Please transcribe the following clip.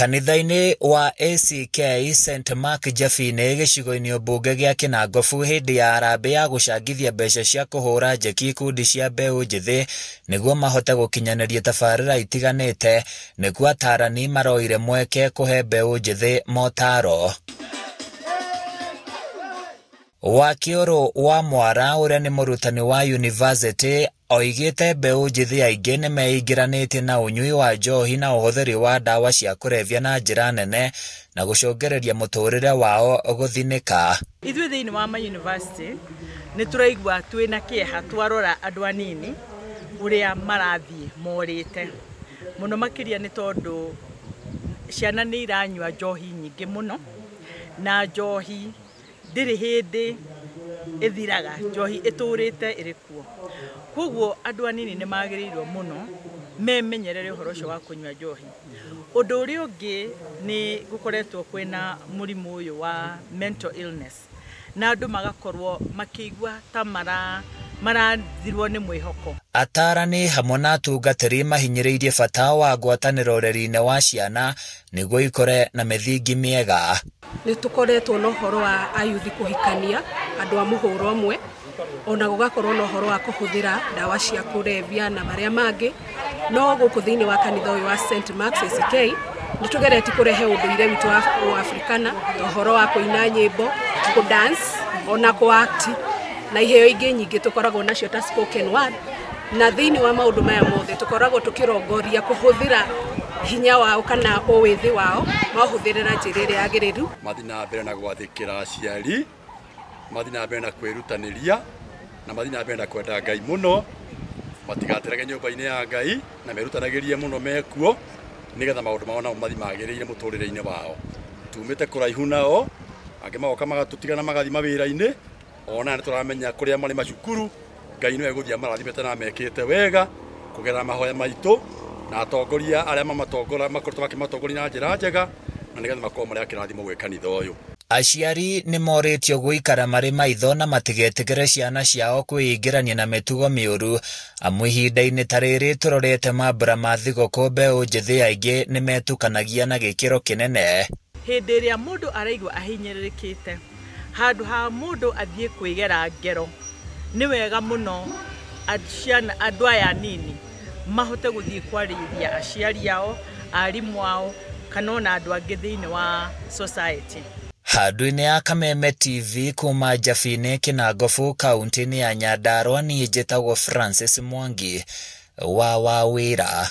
Kanitha-inĩ wa ACK St Mark Jafine gĩcigo-inĩ mbunge gĩa Kinangofu hĩndĩ ya harambĩ ya gũcangithia mbeca cia kũhũra njeki ikundi cia mbeũ njĩthĩ nĩguo mahote gũkinyanĩria tabarĩra itiganĩte, nĩguo atarani maroire mweke kũhe mbeũ njĩthĩ motaro. Wakioro wa Mwara ũrĩa nĩ mũrutani wa university oigĩte mbeũ njĩthĩ aingĩ nĩ meingĩranĩtie na ũnyui wa njohi na ũhũthĩri wa ndawa cia kũrebia na njĩra nene na gũcũngĩrĩria mũtũrĩre wao gũthinĩka. Ithuĩ thĩinĩ wa university nĩ tũraigua twĩna kĩeha twarora andũ anini ũrĩa marathiĩ morĩte mũno, makĩria nĩ tondũ ciana nĩ iranyua njohi nyingĩ mũno, na njohi ndĩrĩ hĩndĩ ĩthiraga, njohi ĩtũrĩte ĩrĩ kuo. Koguo andũ anini nĩ magĩrĩirwo mũno memenyerere ũhoro ũcio wa kũnyua njohi. Ũndũ ũrĩa ũngĩ nĩ gũkoretwo kwĩna mũrimũ ũyũ wa mental illness, na andũ magakorwo makĩigua ta marathirwo nĩ mwĩhoko. Atarani hamwe na atungatĩri mahinyĩrĩirie bata wa ngwatanĩro ũreri-inĩ wa ciana nĩguo ikore na mĩthingi mĩega. Nĩ tũkoretwo na ũhoro wa ayuthi kũhikania andũ a mũhũro ũmwe, ona gũgakorwo na ũhoro wa kũhũthĩra ndawa cia kũrebia na marĩa mangĩ, no gũkũ thĩinĩ wa kanitha ũyũ wa St Mark ACK nĩ tũgeretie kũrehe ũndũire witũ wa Afrikana, ũhoro wa kũina nyĩmbo, kũdance, ona kũact na iheo ingĩ nyingĩ tũkoragwo nacio ta spoken word, na thĩinĩ wa maũndũ maya mothe tũkoragwo tũkĩrongoria kũhũthĩra hinya wao kana ũwĩthĩ wao mahũthĩre na njĩra ĩrĩa yagĩrĩru. Mathi na mbere na gwathĩkĩra aciari, mathi na mbere na kwĩrutanĩria, na mathi na mbere na kwenda Ngai mũno, matigaterage nyũmba-inĩ ya Ngai na merutanagĩrie mũno mekuo nĩgetha maũndũ mao nao mathi magĩrĩire mũtũrĩre-inĩ wao. Tumĩte kũraihu nao, angĩ magoka magatũtigana magathi mawĩra-inĩ, ona nĩ tũramenya kũrĩa marĩ macukuru, Ngai nĩwe egũthiĩ amarathimĩte na mekĩte wega kũgerera mahoya maitũ na atongoria arĩa makoretwo makĩmatongoria na njĩra njega, na nĩgetha makorwo marĩ kĩrathimo gwĩ kanitha ũyũ. Aciari nĩ morĩtio gũikara marĩ maitho na matigetigĩre ciana ciao kwĩingĩrania na mĩtugo mĩũru, amu ihinda-inĩ ta rĩrĩ tũrorete mambura ma thigũkũ mbeũ njĩthĩ aingĩ nĩ metukanagia na gĩkĩro kĩnene. Hĩndĩ ĩrĩa mũndũ araigua ahinyĩrĩrĩkĩte, handũ ha mũndũ athiĩ kwĩgera ngero, nĩ wega mũno andũ aya nini mahote gũthiĩ kwarĩria aciari ao, arimũ ao, kana ona andũ angĩ thĩinĩ wa society. Handũ-inĩ ya Kameme TV kuma Jafine Kinangofu kaunti-inĩ ya Nyandarua, niĩ njĩtagwo Francis Mwangi wa Wawĩra.